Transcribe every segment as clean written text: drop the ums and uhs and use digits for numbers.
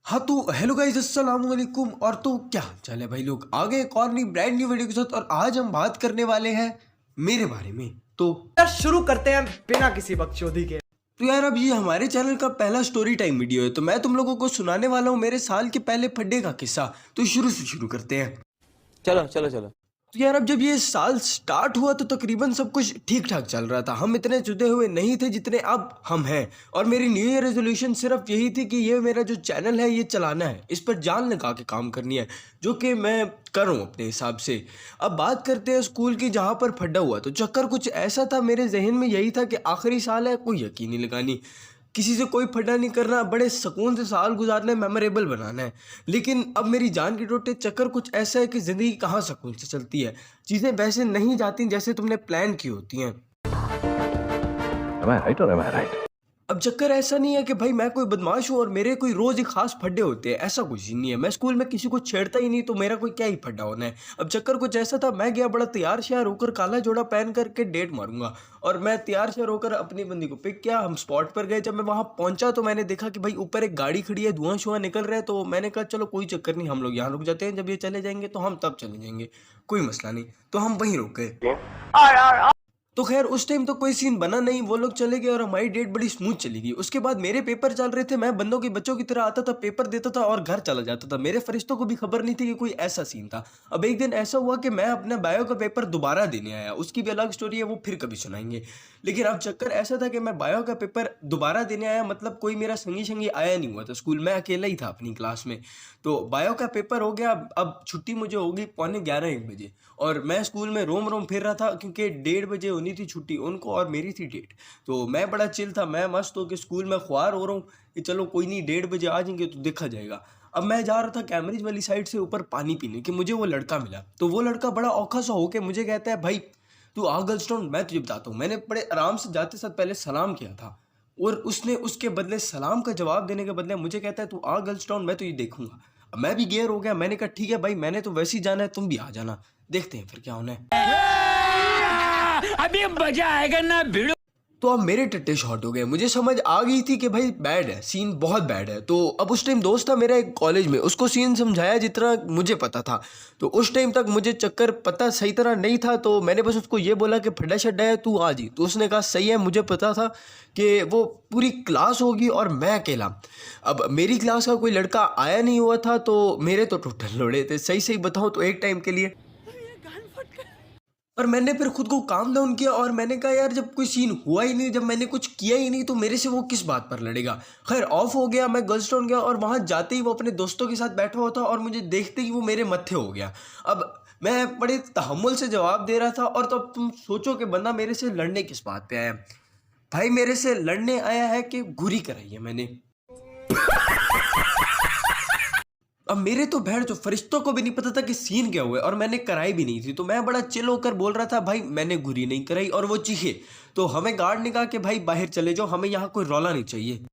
हाँ तो hello guys अस्सलाम वालेकुम। और तो क्या हाल चाल है भाई लोग, आ गए एक और नई ब्रांड न्यू वीडियो के साथ। और आज हम बात करने वाले हैं मेरे बारे में। यार शुरू करते हैं बिना किसी बकचोदी के। तो यार अब ये हमारे चैनल का पहला स्टोरी टाइम वीडियो है, तो मैं तुम लोगों को सुनाने वाला हूँ मेरे साल के पहले फड्डे का किस्सा। तो शुरू से शुरू करते हैं। चलो चलो चलो। तो यार अब जब ये साल स्टार्ट हुआ तो तकरीबन सब कुछ ठीक ठाक चल रहा था। हम इतने जुटे हुए नहीं थे जितने अब हम हैं। और मेरी न्यू ईयर रेजोल्यूशन सिर्फ यही थी कि ये मेरा जो चैनल है ये चलाना है, इस पर जान लगा के काम करनी है, जो कि मैं कर रहा हूँ अपने हिसाब से। अब बात करते हैं स्कूल की, जहाँ पर फड्डा हुआ। तो चक्कर कुछ ऐसा था, मेरे जहन में यही था कि आखिरी साल है, कोई यकीन नहीं लगानी, किसी से कोई फड्डा नहीं करना, बड़े सुकून से साल गुजारना है, मेमोरेबल बनाना है। लेकिन अब मेरी जान की टोटे चक्कर कुछ ऐसा है कि ज़िंदगी कहाँ सुकून से चलती है, चीज़ें वैसे नहीं जाती जैसे तुमने प्लान की होती हैं। Am I right or am I right? अब चक्कर ऐसा नहीं है कि भाई मैं कोई बदमाश हूँ और मेरे कोई रोज़ ही खास फड्डे होते हैं, ऐसा कुछ ही नहीं है। मैं स्कूल में किसी को छेड़ता ही नहीं, तो मेरा कोई क्या ही फड्डा होना है। अब चक्कर कुछ ऐसा था, मैं गया बड़ा तैयार श्यार होकर, काला जोड़ा पहन करके डेट मारूंगा। और मैं तैयार श्यार होकर अपनी बंदी को पिक किया, हम स्पॉट पर गए। जब मैं वहाँ पहुंचा तो मैंने देखा कि भाई ऊपर एक गाड़ी खड़ी है, धुआं शुआं निकल रहा है। तो मैंने कहा चलो कोई चक्कर नहीं, हम लोग यहाँ रुक जाते हैं, जब ये चले जाएंगे तो हम तब चले जाएंगे, कोई मसला नहीं। तो हम वहीं रुक गए। तो खैर उस टाइम तो कोई सीन बना नहीं, वो लोग चले गए और हमारी डेट बड़ी स्मूथ चली गई। उसके बाद मेरे पेपर चल रहे थे, मैं बंदों के बच्चों की तरह आता था, पेपर देता था और घर चला जाता था। मेरे फरिश्तों को भी खबर नहीं थी कि कोई ऐसा सीन था। अब एक दिन ऐसा हुआ कि मैं अपना बायो का पेपर दोबारा देने आया, उसकी भी अलग स्टोरी है, वो फिर कभी सुनाएंगे। लेकिन अब चक्कर ऐसा था कि मैं बायो का पेपर दोबारा देने आया, मतलब कोई मेरा संगी संगी आया नहीं हुआ था स्कूल, मैं अकेला ही था अपनी क्लास में। तो बायो का पेपर हो गया, अब छुट्टी मुझे होगी 11:45 बजे। और मैं स्कूल में रोम रोम फिर रहा था, क्योंकि 1:30 बजे होनी थी छुट्टी उनको और मेरी थी डेट। तो मैं बड़ा चिल था, मैं मस्त हो के स्कूल में ख्वार हो रहा हूँ कि चलो कोई नहीं, 1:30 बजे आ जाएंगे तो देखा जाएगा। अब मैं जा रहा था कैमरेज वाली साइड से ऊपर पानी पीने, कि मुझे वो लड़का मिला। तो वो लड़का बड़ा औखा सा होके मुझे कहता है, भाई तू आ गर्लस्टोन, मैं तुझे बताता हूँ। मैंने बड़े आराम से जाते साथ पहले सलाम किया था, और उसने उसके बदले सलाम का जवाब देने के बदले मुझे कहता है, तू आ गर्लस्टोन, मैं तुझे देखूंगा। अब मैं भी गेयर हो गया, मैंने कहा ठीक है भाई, मैंने तो वैसे ही जाना है, तुम भी आ जाना, देखते हैं फिर क्या होना है। अभी मजा आएगा ना भिड़ो। तो अब मेरे टट्टे शॉर्ट हो गए, मुझे समझ आ गई थी कि भाई बैड है, सीन बहुत बैड है। तो अब उस टाइम दोस्त था मेरा एक कॉलेज में, उसको सीन समझाया जितना मुझे पता था। तो उस टाइम तक मुझे चक्कर पता सही तरह नहीं था, तो मैंने बस उसको ये बोला कि फड्डा शड्डा है, तू आ जी। तो उसने कहा सही है। मुझे पता था कि वो पूरी क्लास होगी और मैं अकेला। अब मेरी क्लास का कोई लड़का आया नहीं हुआ था, तो मेरे तो टोटल लोड़े थे, सही सही बताऊँ तो एक टाइम के लिए। और मैंने फिर खुद को काम डाउन किया और मैंने कहा यार, जब कोई सीन हुआ ही नहीं, जब मैंने कुछ किया ही नहीं, तो मेरे से वो किस बात पर लड़ेगा। खैर ऑफ हो गया, मैं गर्ल्स टाउन गया और वहाँ जाते ही वो अपने दोस्तों के साथ बैठा हुआ था और मुझे देखते ही वो मेरे मत्थे हो गया। अब मैं बड़े तहम्मुल से जवाब दे रहा था, और तो अब तुम सोचो कि बंदा मेरे से लड़ने किस बात पे आया। भाई मेरे से लड़ने आया है कि गुरी कराई है मैंने। अब मेरे तो भैर जो फरिश्तों को भी नहीं पता था कि सीन क्या हुआ है, और मैंने कराई भी नहीं थी। तो मैं बड़ा चिल होकर बोल रहा था, भाई मैंने गुरी नहीं कराई, और वो चीखे। तो हमें गार्ड ने कहा कि भाई बाहर चले जाओ, हमें यहाँ कोई रौला नहीं चाहिए।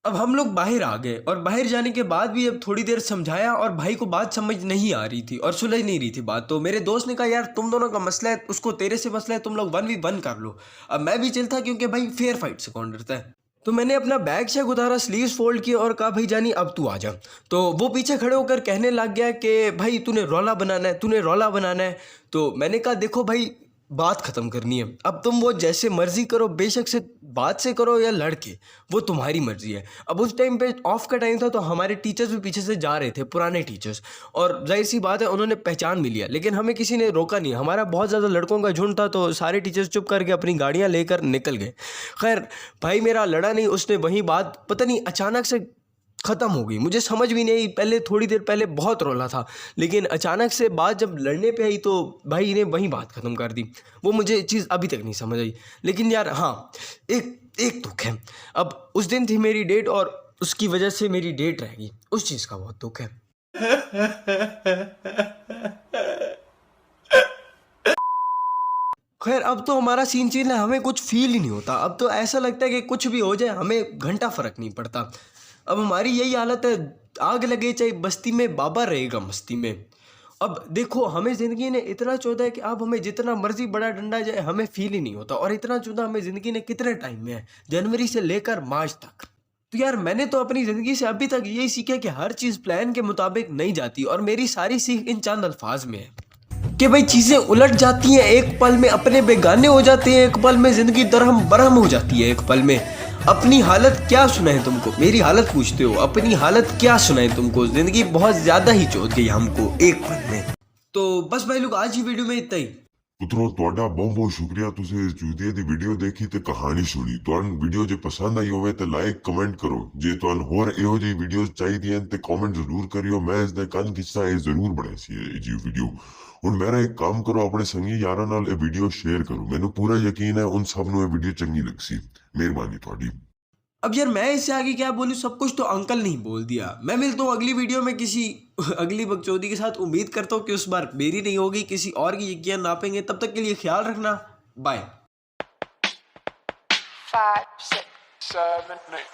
अब हम लोग बाहर आ गए, और बाहर जाने के बाद भी अब थोड़ी देर समझाया, और भाई को बात समझ नहीं आ रही थी और सुलझ नहीं रही थी बात। तो मेरे दोस्त ने कहा यार तुम दोनों का मसला है, उसको तेरे से मसला है, तुम लोग 1v1 कर लो। अब मैं भी चिल था, क्योंकि भाई फेयर फाइट से कौन डरता है। तो मैंने अपना बैग शेग उतारा, स्लीव्स फोल्ड किया और कहा भाई जानी अब तू आ जा। तो वो पीछे खड़े होकर कहने लग गया कि भाई तूने रौला बनाना है, तूने रौला बनाना है। तो मैंने कहा देखो भाई, बात ख़त्म करनी है, अब तुम वो जैसे मर्जी करो, बेशक से बात से करो या लड़के, वो तुम्हारी मर्जी है। अब उस टाइम पे ऑफ का टाइम था, तो हमारे टीचर्स भी पीछे से जा रहे थे, पुराने टीचर्स, और जाहिर सी बात है उन्होंने पहचान भी लिया, लेकिन हमें किसी ने रोका नहीं। हमारा बहुत ज़्यादा लड़कों का झुंड था, तो सारे टीचर्स चुप करके अपनी गाड़ियाँ लेकर निकल गए। खैर भाई मेरा लड़ा नहीं, उसने वहीं बात पता नहीं अचानक से ख़त्म हो गई, मुझे समझ भी नहीं। पहले थोड़ी देर पहले बहुत रोला था, लेकिन अचानक से बात जब लड़ने पे आई तो भाई ने वहीं बात ख़त्म कर दी। वो मुझे चीज़ अभी तक नहीं समझ आई। लेकिन यार हाँ, एक दुख है। अब उस दिन थी मेरी डेट, और उसकी वजह से मेरी डेट रह गई, उस चीज़ का बहुत दुख है। खैर अब तो हमारा सीन चीन है, हमें कुछ फील ही नहीं होता। अब तो ऐसा लगता है कि कुछ भी हो जाए, हमें घंटा फ़र्क नहीं पड़ता। अब हमारी यही हालत है, आग लगे चाहे बस्ती में, बाबा रहेगा मस्ती में। अब देखो हमें ज़िंदगी ने इतना चौदा है कि अब हमें जितना मर्जी बड़ा डंडा जाए हमें फील ही नहीं होता। और इतना चौदा हमें ज़िंदगी ने कितने टाइम में है, जनवरी से लेकर मार्च तक। तो यार मैंने तो अपनी ज़िंदगी से अभी तक यही सीखा कि हर चीज़ प्लान के मुताबिक नहीं जाती, और मेरी सारी सीख इन चंद अल्फाज में है कि भाई चीज़ें उलट जाती हैं एक पल में, अपने बेगाने हो जाते हैं एक पल में, ज़िंदगी दरहम बरहम हो जाती है एक पल में। अपनी हालत क्या सुनाए तुमको, मेरी हालत पूछते हो, अपनी हालत क्या सुनाए तुमको, ज़िंदगी बहुत ज़्यादा ही चोट गई हमको एक पल में। तो बस भाई लोग आज ही वीडियो में इतना ही। पुत्रो ਤੁਹਾਡਾ ਬਹੁਤ ਬਹੁਤ ਸ਼ੁਕਰੀਆ ਤੁਸੀਂ ਇਸ ਜੂਦੀਏ ਦੀ ਵੀਡੀਓ ਦੇਖੀ ਤੇ ਕਹਾਣੀ ਸੁਣੀ। ਤੁਹਾਨੂੰ ਵੀਡੀਓ ਜੇ ਪਸੰਦ ਆਈ ਹੋਵੇ ਤੇ ਲਾਈਕ ਕਮੈਂਟ ਕਰੋ। ਜੇ ਤੁਹਾਨੂੰ ਹੋਰ ਇਹੋ ਜਿਹੀ ਵੀਡੀਓਜ਼ ਚਾਹੀਦੀਆਂ ਤੇ ਕਮੈਂਟ ਜ਼ਰੂਰ ਕਰਿਓ। ਮੈਂ ਇਸ ਦਾ ਕੰਨ ਕਿੱਸਾ ਇਹ ਜ਼ਰੂਰ ਬਣਾਈ ਸੀ ਇਹ ਜੀ ਵੀਡੀਓ। ਹੁਣ ਮੇਰਾ ਇੱਕ ਕੰਮ ਕਰੋ, ਆਪਣੇ ਸੰਗੀ ਯਾਰਾਂ ਨਾਲ ਇਹ ਵੀਡੀਓ ਸ਼ੇਅਰ ਕਰੋ। ਮੈਨੂੰ ਪੂਰਾ ਯਕੀਨ ਹੈ उन सब ਨੂੰ ਇਹ ਵੀਡੀਓ ਚੰਗੀ ਲੱਗੀ। ਮਿਹਰਬਾਨੀ ਤੁਹਾਡੀ। अब यार मैं इससे आगे क्या बोलूँ, सब कुछ तो अंकल नहीं बोल दिया। मैं मिलता हूँ अगली वीडियो में किसी अगली बकचोदी के साथ। उम्मीद करता हूँ कि उस बार मेरी नहीं होगी, किसी और की यकीन नापेंगे। तब तक के लिए ख्याल रखना, बाय। 5, 6, 7, 8